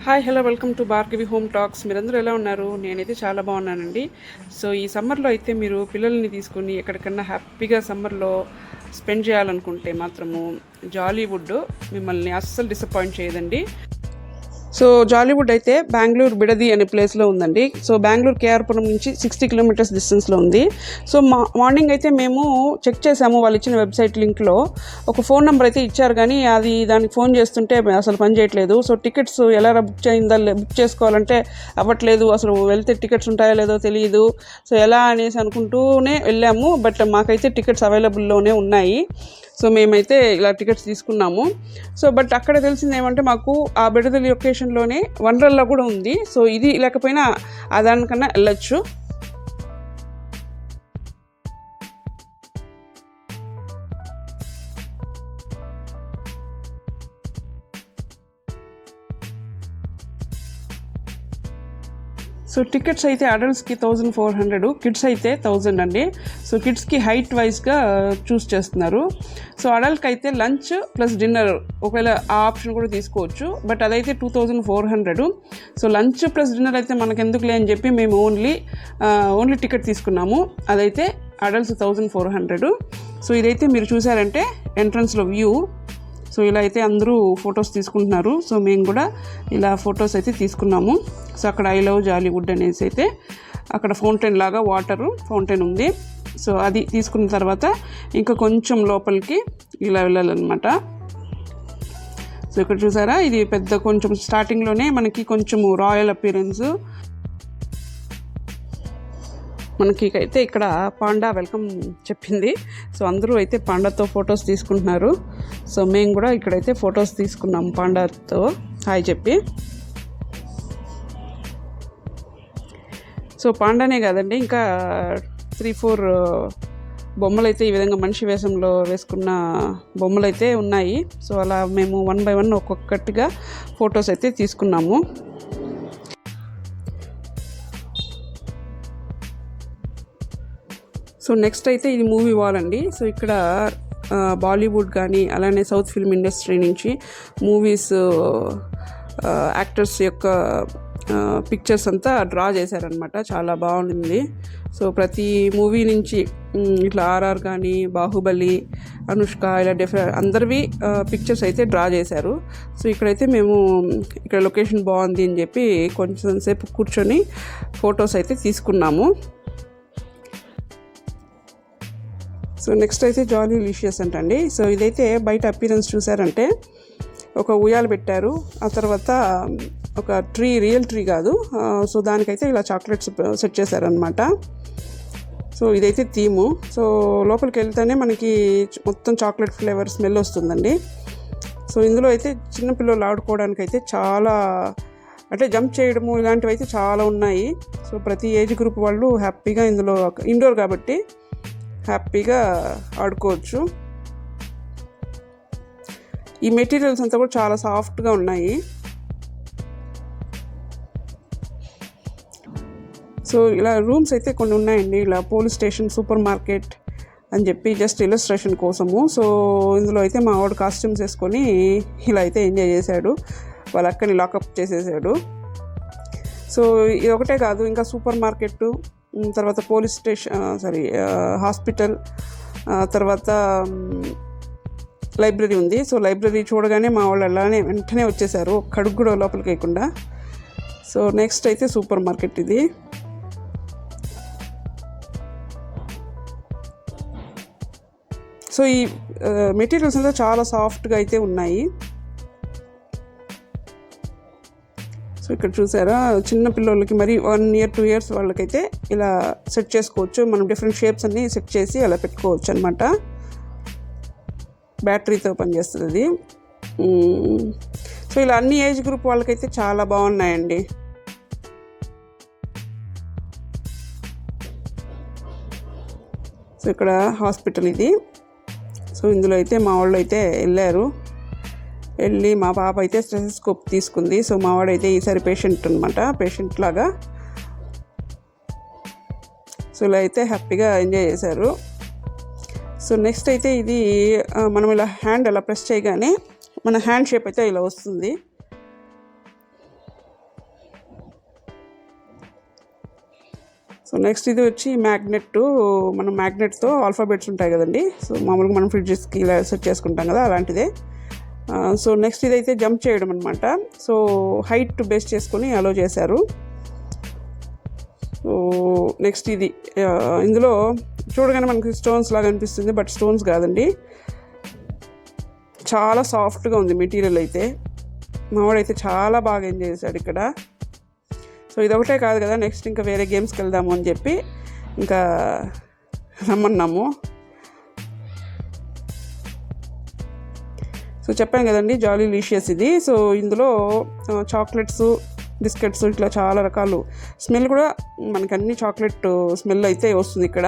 Hi hello welcome to Bhargavi home talks. మీరందరూ ఎలా ఉన్నారు? నేనైతే చాలా బాగున్నానండి. సో ఈ సమ్మర్లో అయితే మీరు పిల్లల్ని తీసుకుని ఎక్కడికన్నా హ్యాపీగా సమ్మర్లో స్పెండ్ చేయాలనుకుంటే మాత్రము జాలీవుడ్ మిమ్మల్ని అస్సలు డిసప్పాయింట్ చేయదండి. సో జాలీవుడ్ అయితే బెంగళూరు బిడది అనే ప్లేస్లో ఉందండి. సో బెంగళూరు కేఆర్పురం నుంచి 60 కిలోమీటర్స్ డిస్టెన్స్లో ఉంది. సో మార్నింగ్ అయితే మేము చెక్ చేసాము వాళ్ళు ఇచ్చిన వెబ్సైట్ లింక్లో. ఒక ఫోన్ నెంబర్ అయితే ఇచ్చారు, కానీ అది దానికి ఫోన్ చేస్తుంటే అసలు పని చేయట్లేదు. సో టికెట్స్ ఎలా బుక్ బుక్ చేసుకోవాలంటే అవ్వట్లేదు. అసలు వెళ్తే టికెట్స్ ఉంటాయో లేదో తెలియదు. సో ఎలా అనేసి అనుకుంటూనే వెళ్ళాము, బట్ మాకైతే టికెట్స్ అవైలబుల్లోనే ఉన్నాయి. సో మేమైతే ఇలా టికెట్స్ తీసుకున్నాము. సో బట్ అక్కడ తెలిసింది ఏమంటే మాకు ఆ బిడదలి లొకేషన్లోనే వండర్లా కూడా ఉంది. సో ఇది లేకపోయినా దానికన్నా వెళ్ళొచ్చు. సో టికెట్స్ అయితే అడల్ట్స్కి 1400, కిడ్స్ అయితే 1000 అండి. సో కిడ్స్కి హైట్ వైజ్గా చూస్ చేస్తున్నారు. సో అడల్ట్కి అయితే లంచ్ ప్లస్ డిన్నర్ ఒకవేళ ఆ ఆప్షన్ కూడా తీసుకోవచ్చు, బట్ అదైతే 2400. సో లంచ్ ప్లస్ డిన్నర్ అయితే మనకు ఎందుకులే అని చెప్పి మేము ఓన్లీ టికెట్ తీసుకున్నాము. అదైతే అడల్ట్స్ 1400. సో ఇదైతే మీరు చూసారంటే ఎంట్రన్స్లో వ్యూ. సో ఇలా అయితే అందరూ ఫొటోస్ తీసుకుంటున్నారు. సో మేము కూడా ఇలా ఫొటోస్ అయితే తీసుకున్నాము. సో అక్కడ ఐ లవ్ జాలీవుడ్ అనేసి అయితే అక్కడ ఫౌంటైన్ లాగా వాటర్ ఫౌంటైన్ ఉంది. సో అది తీసుకున్న తర్వాత ఇంకా కొంచెం లోపలికి ఇలా వెళ్ళాలన్నమాట. సో ఇక్కడ చూసారా, ఇది పెద్ద కొంచెం స్టార్టింగ్లోనే మనకి కొంచెము రాయల్ అపియరెన్స్. మనకి అయితే ఇక్కడ పాండా వెల్కమ్ చెప్పింది. సో అందరూ అయితే పాండాతో ఫొటోస్ తీసుకుంటున్నారు. సో మేము కూడా ఇక్కడైతే ఫొటోస్ తీసుకున్నాం పాండాతో హాయ్ చెప్పి. సో పాండానే కాదండి, ఇంకా 3-4 బొమ్మలు అయితే ఈ విధంగా మనిషి వేషంలో వేసుకున్న బొమ్మలు అయితే ఉన్నాయి. సో అలా మేము 1 by 1 ఒక్కొక్కటిగా ఫొటోస్ అయితే తీసుకున్నాము. సో నెక్స్ట్ అయితే ఇది మూవీ వాల్ అండి. సో ఇక్కడ బాలీవుడ్ కానీ అలానే సౌత్ ఫిల్మ్ ఇండస్ట్రీ నుంచి మూవీస్ యాక్టర్స్ యొక్క పిక్చర్స్ అంతా డ్రా చేశారనమాట. చాలా బాగుంది. సో ప్రతి మూవీ నుంచి ఇట్లా ఆర్ఆర్ కానీ బాహుబలి, అనుష్క ఇలా అందరివి పిక్చర్స్ అయితే డ్రా చేశారు. సో ఇక్కడైతే మేము ఇక్కడ లొకేషన్ బాగుంది అని చెప్పి కొంచెం సేపు కూర్చొని ఫొటోస్ అయితే తీసుకున్నాము. సో నెక్స్ట్ అయితే జాలీ లిషియస్ అంటండి. సో ఇదైతే బయట అపీరెన్స్ చూసారంటే ఒక ఉయ్యాలు పెట్టారు, ఆ తర్వాత ఒక రియల్ ట్రీ కాదు. సో దానికైతే ఇలా చాక్లెట్స్ సెట్ చేశారనమాట. సో ఇదైతే థీము. సో లోపలికి వెళ్తేనే మనకి మొత్తం చాక్లెట్ ఫ్లేవర్ స్మెల్ వస్తుందండి. సో ఇందులో అయితే చిన్నపిల్లలు ఆడుకోవడానికి అయితే చాలా, అంటే జంప్ చేయడము ఇలాంటివి అయితే చాలా ఉన్నాయి. సో ప్రతి ఏజ్ గ్రూప్ వాళ్ళు హ్యాపీగా ఇందులో, ఇండోర్ కాబట్టి హ్యాపీగా ఆడుకోవచ్చు. ఈ మెటీరియల్స్ అంతా కూడా చాలా సాఫ్ట్గా ఉన్నాయి. సో ఇలా రూమ్స్ అయితే కొన్ని ఉన్నాయండి, ఇలా పోలీస్ స్టేషన్, సూపర్ మార్కెట్ అని చెప్పి జస్ట్ ఇలస్ట్రేషన్ కోసము. సో ఇందులో అయితే మా వాడు కాస్ట్యూమ్స్ వేసుకొని ఇలా అయితే ఎంజాయ్ చేశాడు. వాళ్ళ అక్కని లాకప్ చేసేసాడు. సో ఇది ఒకటే కాదు, ఇంకా సూపర్ మార్కెట్, తర్వాత పోలీస్ స్టేషన్, హాస్పిటల్, తర్వాత లైబ్రరీ ఉంది. సో లైబ్రరీ చూడగానే మా వాళ్ళు అలానే వెంటనే వచ్చేసారు, కడుగు కూడా లోపలికి వేయకుండా. సో నెక్స్ట్ అయితే సూపర్ మార్కెట్ ఇది. సో ఈ మెటీరియల్స్ అంతా చాలా సాఫ్ట్గా అయితే ఉన్నాయి. సో ఇక్కడ చూసారా, చిన్న పిల్లలకి మరి 1 year 2 years వాళ్ళకైతే ఇలా సెట్ చేసుకోవచ్చు. మనం డిఫరెంట్ షేప్స్ అన్నీ సెట్ చేసి అలా పెట్టుకోవచ్చు అనమాట. బ్యాటరీతో పనిచేస్తుంది అది. సో ఇలా అన్ని ఏజ్ గ్రూప్ వాళ్ళకైతే చాలా బాగున్నాయండి. సో ఇక్కడ హాస్పిటల్ ఇది. సో ఇందులో అయితే మా వాళ్ళు అయితే వెళ్ళి మా పాప అయితే స్టెథోస్కోప్ తీసుకుంది. సో మా వాడైతే ఈసారి పేషెంట్ లాగా. సో ఇలా అయితే హ్యాపీగా ఎంజాయ్ చేశారు. సో నెక్స్ట్ అయితే ఇది మనం ఇలా హ్యాండ్ అలా ప్రెస్ చేయగానే మన హ్యాండ్ షేప్ అయితే ఇలా వస్తుంది. సో నెక్స్ట్ ఇది వచ్చి మ్యాగ్నెట్. మనం మ్యాగ్నెట్తో ఆల్ఫాబెట్స్ ఉంటాయి కదండి, సో మామూలుగా మనం ఫ్రిడ్జెస్కి ఇలా సెట్ చేసుకుంటాం కదా, అలాంటిదే. సో నెక్స్ట్ ఇదైతే జంప్ చేయడం అనమాట. సో హైట్ బేస్ చేసుకొని అలో చేశారు. సో నెక్స్ట్ ఇది ఇందులో చూడగానే మనకి స్టోన్స్ లాగా అనిపిస్తుంది, బట్ స్టోన్స్ కాదండి, చాలా సాఫ్ట్గా ఉంది మెటీరియల్ అయితే. మావాడైతే చాలా బాగా ఎంజాయ్ చేశాడు ఇక్కడ. సో ఇదొకటే కాదు కదా, నెక్స్ట్ ఇంకా వేరే గేమ్స్కి వెళ్దాము అని చెప్పి ఇంకా రమ్మన్నాము. సో చెప్పాను కదండి జాలీ లీషియస్ ఇది. సో ఇందులో చాక్లెట్స్, బిస్కెట్స్ ఇట్లా చాలా రకాలు. స్మెల్ కూడా మనకి అన్ని చాక్లెట్ స్మెల్ అయితే వస్తుంది ఇక్కడ.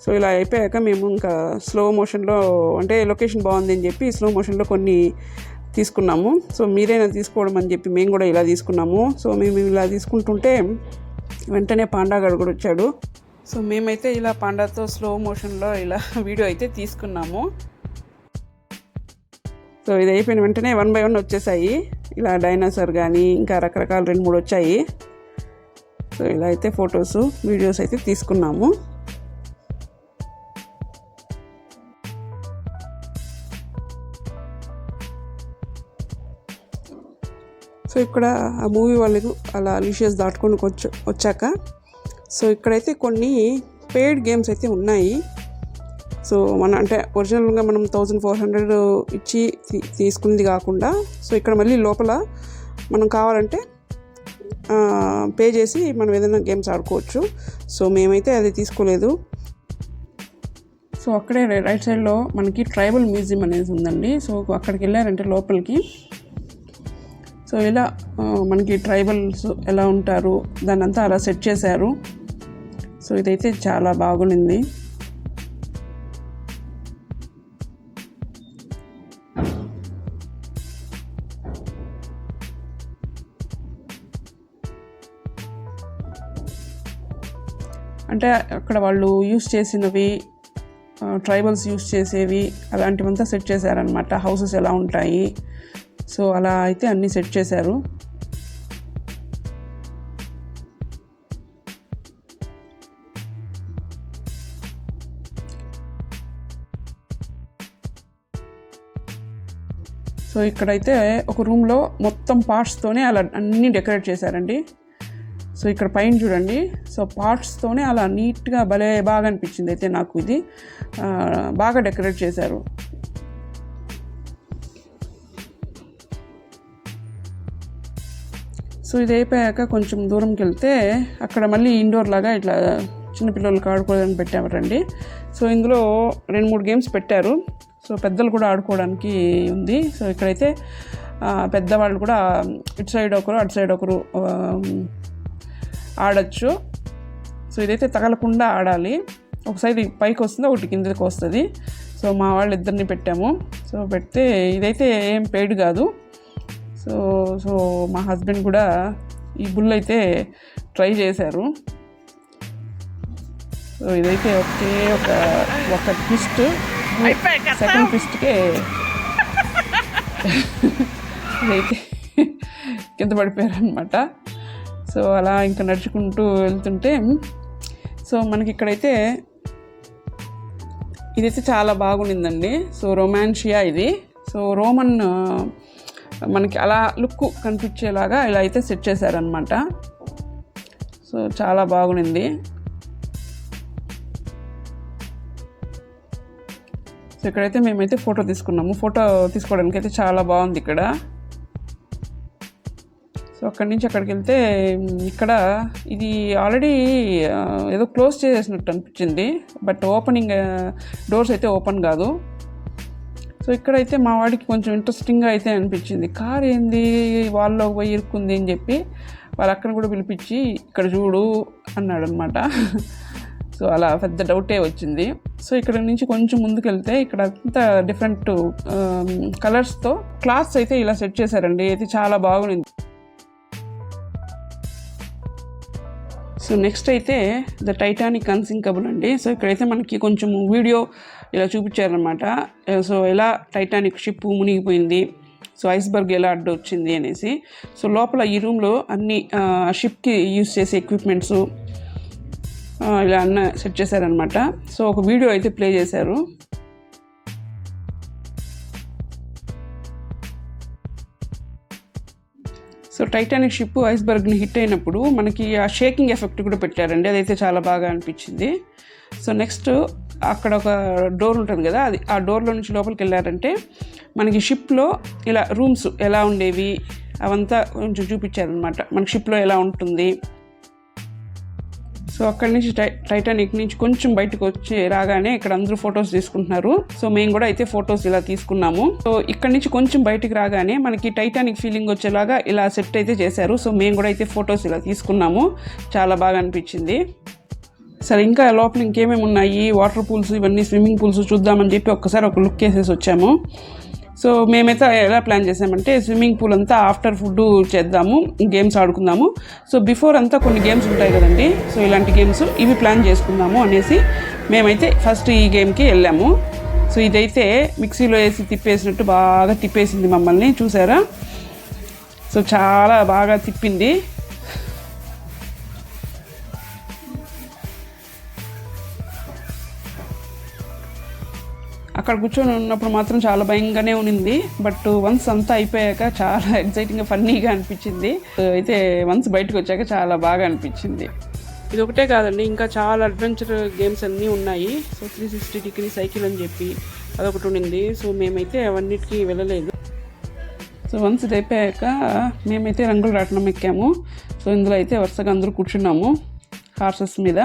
సో ఇలా అయిపోయాక మేము ఇంకా స్లో మోషన్లో, అంటే లొకేషన్ బాగుంది అని చెప్పి స్లో మోషన్లో కొన్ని తీసుకున్నాము. సో మీరైనా తీసుకోవడం అని చెప్పి మేము కూడా ఇలా తీసుకున్నాము. సో మేము ఇలా తీసుకుంటుంటే వెంటనే పాండాగాడు కూడా వచ్చాడు. సో మేమైతే ఇలా పాండాతో స్లో మోషన్లో ఇలా వీడియో అయితే తీసుకున్నాము. సో ఇది అయిపోయిన వెంటనే 1 by 1 వచ్చేసాయి. ఇలా డైనోసార్ కానీ ఇంకా రకరకాల 2-3 వచ్చాయి. సో ఇలా అయితే ఫొటోస్, వీడియోస్ అయితే తీసుకున్నాము. సో ఇక్కడ ఆ మూవీ వాళ్ళు అలా లీషియస్ దాటుకొని వచ్చాక సో ఇక్కడైతే కొన్ని పెయిడ్ గేమ్స్ అయితే ఉన్నాయి. సో అంటే ఒరిజినల్గా మనం 1400 ఇచ్చి తీసుకుంది కాకుండా, సో ఇక్కడ మళ్ళీ లోపల మనం కావాలంటే పే చేసి మనం ఏదైనా గేమ్స్ ఆడుకోవచ్చు. సో మేమైతే అది తీసుకోలేదు. సో అక్కడే రైట్ సైడ్లో మనకి ట్రైబల్ మ్యూజియం అనేది ఉందండి. సో అక్కడికి వెళ్ళారంటే లోపలికి, సో ఇలా మనకి ట్రైబల్స్ ఎలా ఉంటారు దాన్ని అంతా అలా సెట్ చేశారు. సో ఇదైతే చాలా బాగుంది. అంటే అక్కడ వాళ్ళు యూస్ చేసినవి, ట్రైబల్స్ యూస్ చేసేవి అలాంటివంతా సెట్ చేశారనమాట. హౌసెస్ ఎలా ఉంటాయి, సో అలా అయితే అన్నీ సెట్ చేశారు. సో ఇక్కడైతే ఒక రూమ్లో మొత్తం పార్ట్స్తోనే అలా అన్నీ డెకరేట్ చేశారండి. సో ఇక్కడ పైన చూడండి, సో పార్ట్స్తోనే అలా నీట్గా భలే బాగా అనిపించింది అయితే నాకు. ఇది బాగా డెకరేట్ చేశారు. సో ఇది అయిపోయాక కొంచెం దూరంకి వెళ్తే అక్కడ మళ్ళీ ఇండోర్ లాగా ఇట్లా చిన్నపిల్లలకి ఆడుకోవడానికి పెట్టారండి. సో ఇందులో 2-3 గేమ్స్ పెట్టారు. సో పెద్దలు కూడా ఆడుకోవడానికి ఉంది. సో ఇక్కడైతే పెద్దవాళ్ళు కూడా ఇటు సైడ్ ఒకరు అటు సైడ్ ఒకరు ఆడచ్చు. సో ఇదైతే తగలకుండా ఆడాలి. ఒక సైడ్ పైకి వస్తుంది, ఒకటి కిందకి వస్తుంది. సో మా వాళ్ళు ఇద్దరిని పెట్టాము. సో పెడితే ఇదైతే ఏం పెయిడ్ కాదు. సో మా హస్బెండ్ కూడా ఈ బుల్ అయితే ట్రై చేశారు. సో ఇదైతే ఒక ట్విస్ట్, సెకండ్ ట్విస్ట్కే ఇదైతే కింద పడిపోయారనమాట. సో అలా ఇంకా నడుచుకుంటూ వెళ్తుంటే, సో మనకి ఇక్కడైతే ఇదైతే చాలా బాగుండిందండి. సో రొమాన్షియా ఇది. సో రోమన్ మనకి అలా లుక్ కనిపించేలాగా ఇలా అయితే సెట్ చేశారనమాట. సో చాలా బాగుంది. సో ఇక్కడైతే మేమైతే ఫోటో తీసుకున్నాము. ఫోటో తీసుకోవడానికి అయితే చాలా బాగుంది ఇక్కడ. సో అక్కడి నుంచి అక్కడికి వెళ్తే ఇక్కడ ఇది ఆల్రెడీ ఏదో క్లోజ్ చేసేసినట్టు అనిపించింది, బట్ ఓపెనింగ్ డోర్స్ అయితే ఓపెన్ కాదు. సో ఇక్కడైతే మా వాడికి కొంచెం ఇంట్రెస్టింగ్గా అయితే అనిపించింది. కార్ ఏంది వాళ్ళలో పోయి ఇరుక్కుంది అని చెప్పి వాళ్ళు అక్కడ కూడా పిలిపించి ఇక్కడ చూడు అన్నాడు అనమాట. సో అలా పెద్ద డౌటే వచ్చింది. సో ఇక్కడ నుంచి కొంచెం ముందుకు వెళ్తే ఇక్కడ అంతా డిఫరెంట్ కలర్స్తో క్లాత్స్ అయితే ఇలా సెట్ చేశారండి. అయితే చాలా బాగుంది. సో నెక్స్ట్ అయితే ద టైటానిక్ అన్సింకబుల్ అండి. సో ఇక్కడైతే మనకి కొంచెం వీడియో ఇలా చూపించారనమాట. సో ఎలా టైటానిక్ షిప్ మునిగిపోయింది, సో ఐస్బర్గ్ ఎలా అడ్డు వచ్చింది అనేసి. సో లోపల ఈ రూమ్లో అన్ని షిప్కి యూస్ చేసే ఎక్విప్మెంట్స్ ఇలా అన్న సెట్ చేశారనమాట. సో ఒక వీడియో అయితే ప్లే చేశారు. సో టైటానిక్ షిప్ ఐస్బర్గ్ని హిట్ అయినప్పుడు మనకి ఆ షేకింగ్ ఎఫెక్ట్ కూడా పెట్టారండి, అదైతే చాలా బాగా అనిపించింది. సో నెక్స్ట్ అక్కడ ఒక డోర్ ఉంటుంది కదా, అది ఆ డోర్లో నుంచి లోపలికి వెళ్ళారంటే మనకి షిప్లో ఇలా రూమ్స్ ఎలా ఉండేవి అవంతా కొంచెం చూపించారనమాట, మనకి షిప్లో ఎలా ఉంటుంది. సో అక్కడి నుంచి టైటానిక్ నుంచి కొంచెం బయటకు వచ్చి రాగానే ఇక్కడ అందరూ ఫొటోస్ తీసుకుంటున్నారు. సో మేము కూడా అయితే ఫొటోస్ ఇలా తీసుకున్నాము. సో ఇక్కడ నుంచి కొంచెం బయటికి రాగానే మనకి టైటానిక్ ఫీలింగ్ వచ్చేలాగా ఇలా సెట్ అయితే చేశారు. సో మేము కూడా అయితే ఫొటోస్ ఇలా తీసుకున్నాము, చాలా బాగా అనిపించింది. సరే ఇంకా లోపల ఇంకేమేమి ఉన్నాయి, వాటర్ పూల్స్ ఇవన్నీ స్విమ్మింగ్ పూల్స్ చూద్దామని చెప్పి ఒక్కసారి ఒక లుక్ వేసేసి వచ్చాము. సో మేమైతే ఎలా ప్లాన్ చేసామంటే స్విమ్మింగ్ పూల్ అంతా ఆఫ్టర్ ఫుడ్ చేద్దాము, గేమ్స్ ఆడుకుందాము. సో బిఫోర్ అంతా కొన్ని గేమ్స్ ఉంటాయి కదండి, సో ఇలాంటి గేమ్స్ ఇవి ప్లాన్ చేసుకుందాము అనేసి మేమైతే ఫస్ట్ ఈ గేమ్కి వెళ్ళాము. సో ఇదైతే మిక్సీలో వేసి తిప్పేసినట్టు బాగా తిప్పేసింది మమ్మల్ని, చూసారా. సో చాలా బాగా తిప్పింది. అక్కడ కూర్చొని ఉన్నప్పుడు మాత్రం చాలా భయంగానే ఉన్నింది, బట్ వన్స్ అంతా అయిపోయాక చాలా ఎగ్జైటింగ్గా ఫన్నీగా అనిపించింది. అయితే వన్స్ బయటకు వచ్చాక చాలా బాగా అనిపించింది. ఇది ఒకటే కాదండి, ఇంకా చాలా అడ్వెంచర్ గేమ్స్ అన్నీ ఉన్నాయి. సో 360 డిగ్రీ సైకిల్ అని చెప్పి అదొకటి ఉండింది. సో మేమైతే అవన్నిటికీ వెళ్ళలేదు. సో వన్స్ ఇది అయిపోయాక మేమైతే రంగుల రాట్నం ఎక్కాము. సో ఇందులో అయితే వరుసగా అందరూ కూర్చున్నాము హార్సెస్ మీద.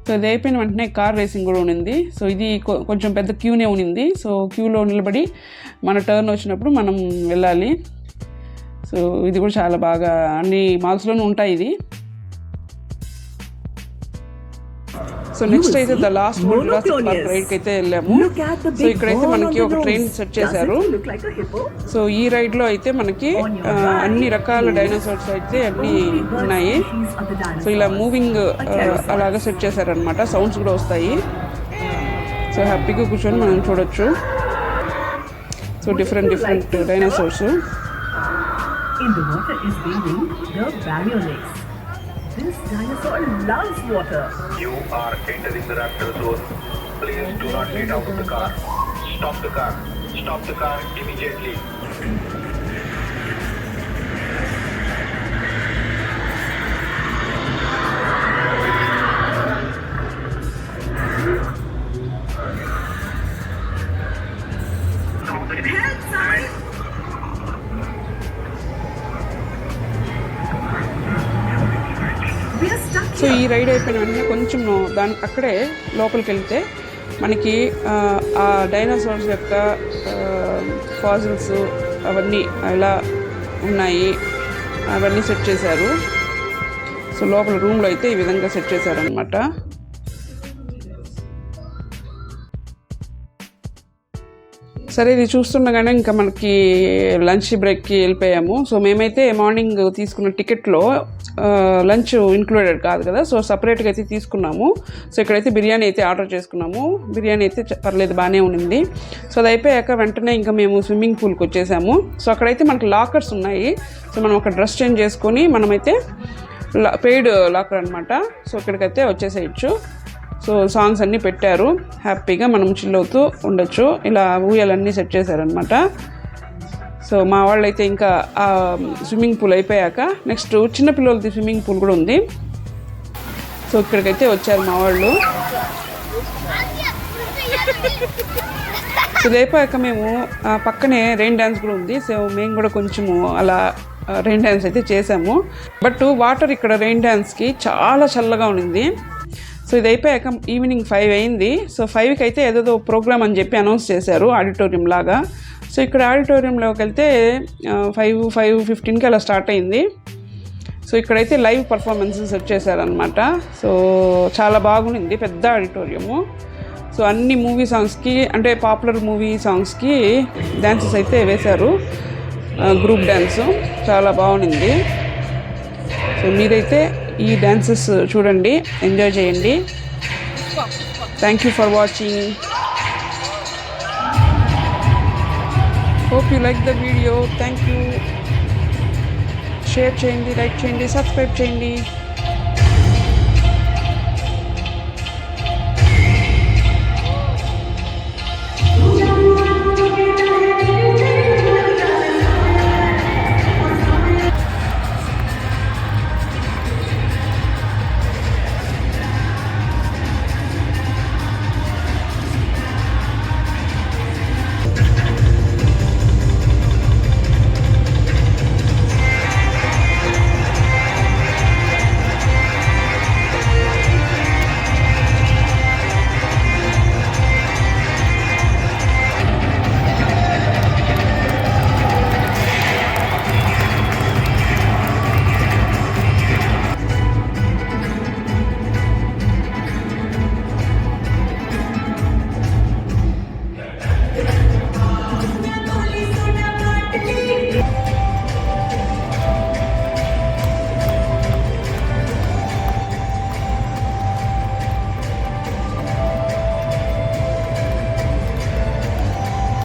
సో ఇది అయిపోయిన వెంటనే కార్ రేసింగ్ కూడా ఉన్నింది. సో ఇది కొంచెం పెద్ద క్యూనే ఉన్నింది. సో క్యూలో నిలబడి మన టర్న్ వచ్చినప్పుడు మనం వెళ్ళాలి. సో ఇది కూడా చాలా బాగా అన్ని మాల్స్లోనూ ఉంటాయి ఇది. సో నెక్స్ట్ అయితే ద లాస్ట్ జురాసిక్ పార్క్ రైడ్కి అయితే వెళ్ళాము. సో ఇక్కడైతే మనకి ఒక ట్రైన్ సెట్ చేశారు. సో ఈ రైడ్లో అయితే మనకి అన్ని రకాల డైనోసార్స్ అయితే అన్నీ ఉన్నాయి. సో ఇలా మూవింగ్ అలాగా సెట్ చేశారనమాట, సౌండ్స్ కూడా వస్తాయి. సో హ్యాపీగా కూర్చొని మనం చూడొచ్చు. So different dinosaurs. This dinosaur loves water. You are entering the raptor zone. Please do not get out of the car. Stop the car. Stop the car immediately. So ఈ ride అయిపోయిన వెంటనే కొంచెం అక్కడే లోపలికి వెళ్తే మనకి ఆ డైనోసార్స్ యొక్క ఫాజిల్స్ అవన్నీ ఎలా ఉన్నాయి అవన్నీ సెట్ చేశారు. సో లోపల రూమ్లో అయితే ఈ విధంగా సెట్ చేశారనమాట. సరే ఇది చూస్తుండగానే ఇంకా మనకి లంచ్ బ్రేక్కి వెళ్ళిపోయాము. సో మేమైతే మార్నింగ్ తీసుకున్న టికెట్లో లంచ్ ఇంక్లూడెడ్ కాదు కదా, సో సపరేట్గా అయితే తీసుకున్నాము. సో ఇక్కడైతే బిర్యానీ అయితే ఆర్డర్ చేసుకున్నాము. బిర్యానీ అయితే పర్లేదు, బాగానే ఉండింది. సో అది అయిపోయాక వెంటనే ఇంకా మేము స్విమ్మింగ్ పూల్కి వచ్చేసాము. సో అక్కడైతే మనకి లాకర్స్ ఉన్నాయి. సో మనం ఒక డ్రెస్ చేంజ్ చేసుకొని మనమైతే పెయిడ్ లాకర్ అనమాట. సో ఇక్కడికైతే వచ్చేసేయచ్చు. సో సాంగ్స్ అన్నీ పెట్టారు, హ్యాపీగా మనం చిల్ అవుతూ ఉండొచ్చు. ఇలా ఊయలన్నీ సెట్ చేశారనమాట. సో మా వాళ్ళు అయితే ఇంకా స్విమ్మింగ్ పూల్ అయిపోయాక నెక్స్ట్ చిన్నపిల్లలది స్విమ్మింగ్ పూల్ కూడా ఉంది. సో ఇక్కడికైతే వచ్చారు మా వాళ్ళు. సో ఇది అయిపోయాక మేము పక్కనే రెయిన్ డ్యాన్స్ కూడా ఉంది. సో మేము కూడా కొంచెము అలా రెయిన్ డ్యాన్స్ అయితే చేసాము. బట్ వాటర్ ఇక్కడ రెయిన్ డ్యాన్స్కి చాలా చల్లగా ఉండింది. సో ఇది అయిపోయాక ఈవినింగ్ 5 అయింది. సో 5కి అయితే ఏదో ప్రోగ్రామ్ అని చెప్పి అనౌన్స్ చేశారు ఆడిటోరియం లాగా. సో ఇక్కడ ఆడిటోరియంలోకి వెళ్తే 5:15కి అలా స్టార్ట్ అయింది. సో ఇక్కడైతే లైవ్ పర్ఫార్మెన్సెస్ సెట్ చేశారనమాట. సో చాలా బాగుంది, పెద్ద ఆడిటోరియము. సో అన్ని మూవీ సాంగ్స్కి అంటే పాపులర్ మూవీ సాంగ్స్కి డ్యాన్సెస్ అయితే వేశారు, గ్రూప్ డ్యాన్స్ చాలా బాగుంది. సో మీరైతే ఈ డ్యాన్సెస్ చూడండి, ఎంజాయ్ చేయండి. Thank you for watching. Hope you like the video. Thank you. Share చేయండి, లైక్ చేయండి, సబ్స్క్రైబ్ చేయండి.